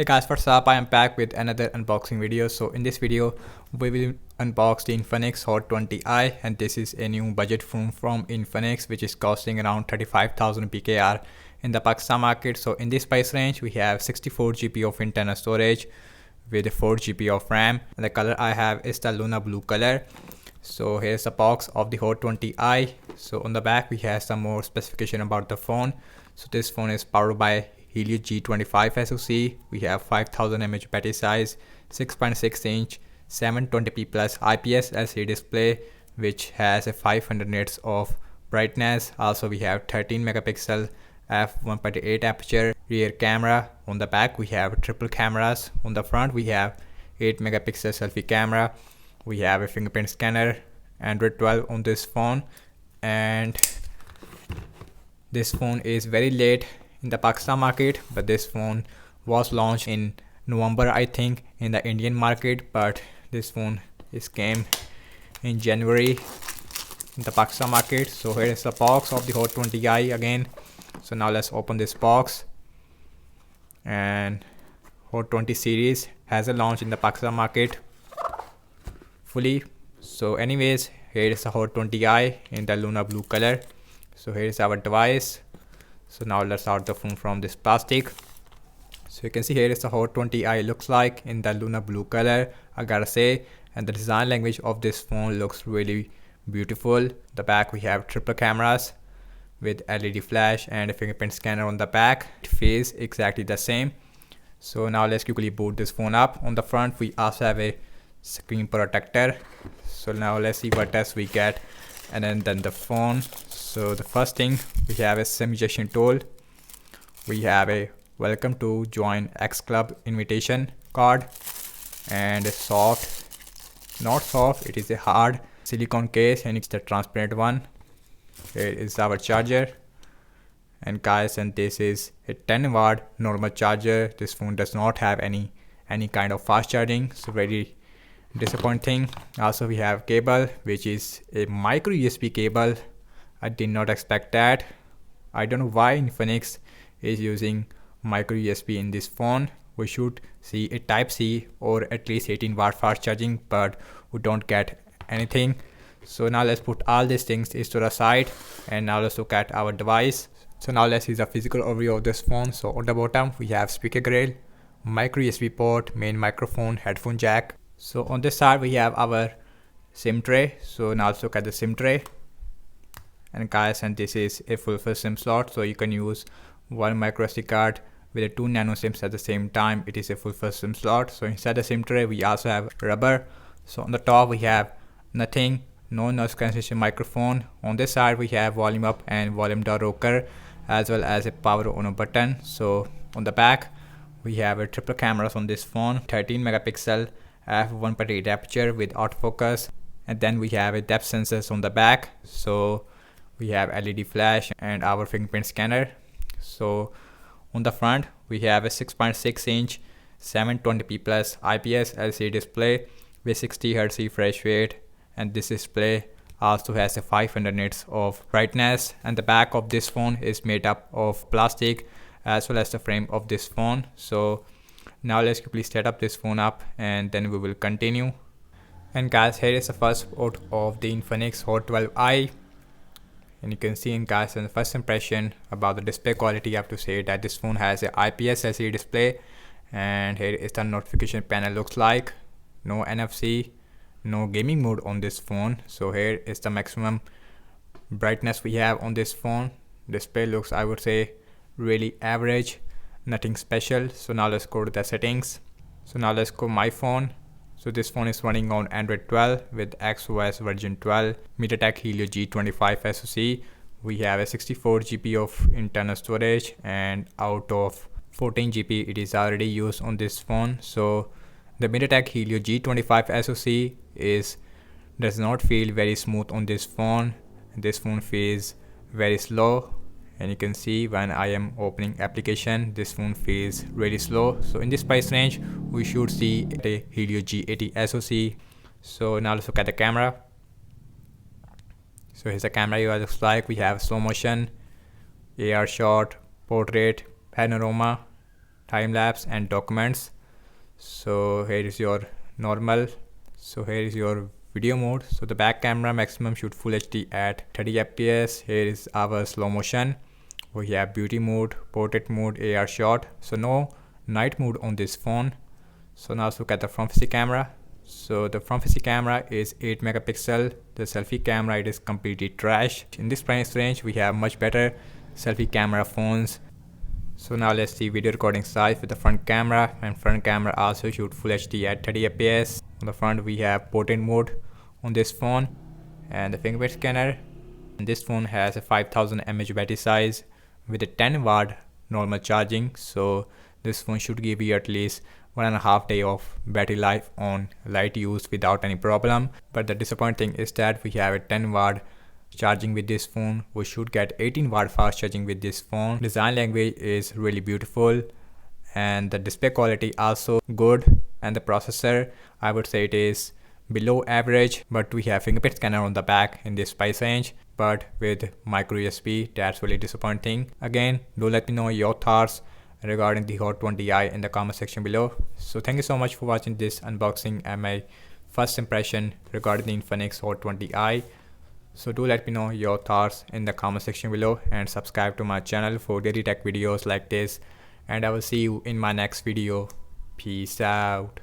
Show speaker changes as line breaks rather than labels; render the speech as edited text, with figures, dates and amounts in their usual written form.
Hey guys, what's up? I am back with another unboxing video. So in this video, we will unbox the Infinix Hot 20i, and this is a new budget phone from Infinix which is costing around 35,000 PKR in the Pakistan market. So in this price range, we have 64 GB of internal storage with 4 GB of RAM, and the color I have is the Luna blue color. So here's the box of the Hot 20i. So on the back we have some more specification about the phone. So this phone is powered by Helio G25 SoC. We have 5000 mAh battery size, 6.6 inch 720p plus IPS LCD display which has a 500 nits of brightness. Also we have 13 megapixel f1.8 aperture rear camera. On the back we have triple cameras. On the front we have 8 megapixel selfie camera. We have a fingerprint scanner, Android 12 on this phone, and this phone is very late in the Pakistan market, but this phone was launched in November I think in the Indian market, but this phone came in January in the Pakistan market. So here is the box of the Hot 20i again. So now let's open this box, and Hot 20 series has a launch in the Pakistan market fully. So anyways, here is the Hot 20i in the Luna blue color. So here is our device. So now let's out the phone from this plastic. So you can see here is the Hot 20i looks like in the Luna blue color, I gotta say, and the design language of this phone looks really beautiful. The back we have triple cameras with LED flash and a fingerprint scanner on the back. It feels exactly the same. So now let's quickly boot this phone up. On the front we also have a screen protector. So now let's see what else we get, and then the phone. So the first thing, we have a SIM ejection tool. We have a welcome to join X Club invitation card, and a not soft, it is a hard silicone case, and it's the transparent one. Here is our charger, and guys, and this is a 10-watt normal charger. This phone does not have any kind of fast charging, so very disappointing. Also we have cable, which is a micro USB cable. I did not expect that. I don't know why Infinix is using micro USB in this phone. We should see a type C or at least 18-watt fast charging, but we don't get anything. So now let's put all these things to the side, and now let's look at our device. So now let's see the physical overview of this phone. So on the bottom we have speaker grill, micro USB port, main microphone, headphone jack. So on this side we have our SIM tray. So now let's look at the SIM tray. And guys, and this is a full SIM slot, so you can use one micro SD card with a 2 nano SIMs at the same time. It is a full SIM slot. So inside the SIM tray we also have rubber. So on the top we have nothing, no noise cancellation microphone. On this side we have volume up and volume down rocker, as well as a power on button. So on the back we have a triple cameras on this phone, 13 megapixel f1.8 aperture with autofocus, and then we have a depth sensors on the back. So we have LED flash and our fingerprint scanner. So on the front we have a 6.6 inch 720p plus IPS LCD display with 60 Hz refresh rate, and this display also has a 500 nits of brightness. And the back of this phone is made up of plastic, as well as the frame of this phone. So now let's quickly set up this phone up, and then we will continue. And guys, here is the first port of the Infinix Hot 12i. And you can see, in guys, in the first impression about the display quality, I have to say that this phone has a IPS LCD display, and here is the notification panel looks like. No NFC, no gaming mode on this phone. So here is the maximum brightness we have on this phone. Display looks, I would say, really average, nothing special. So now let's go to the settings. So now let's go my phone. So this phone is running on Android 12 with XOS version 12, MediaTek Helio G25 SoC. We have a 64 GB of internal storage, and out of 14 GB it is already used on this phone. So the MediaTek Helio G25 SoC does not feel very smooth on this phone. This phone feels very slow, and you can see when I am opening application, this phone feels really slow. So in this price range we should see a Helio G80 SoC. So now let's look at the camera. So here's the camera UI looks like. We have slow motion, AR shot, portrait, panorama, time lapse and documents. So here is your normal. So here is your video mode. So the back camera maximum shoot full HD at 30 fps. Here is our slow motion. We have beauty mode, portrait mode, AR shot. So no night mode on this phone. So now let's look at the front facing camera. So the front facing camera is 8 megapixel. The selfie camera, it is completely trash. In this price range we have much better selfie camera phones. So now let's see video recording size with the front camera, and front camera also shoot full HD at 30 fps. On the front we have portrait mode on this phone and the fingerprint scanner. And this phone has a 5000 mAh battery size with a 10 watt normal charging. So this phone should give you at least 1.5 days of battery life on light use without any problem. But the disappointing is that we have a 10 watt charging with this phone. We should get 18 watt fast charging with this phone. Design language is really beautiful and the display quality also good, and the processor, I would say it is below average. But we have fingerprint scanner on the back in this price range, but with micro USB, that's really disappointing. Again, do let me know your thoughts regarding the Hot 20i in the comment section below. So thank you so much for watching this unboxing and my first impression regarding the Infinix Hot 20i. So do let me know your thoughts in the comment section below and subscribe to my channel for daily tech videos like this, and I will see you in my next video. Peace out.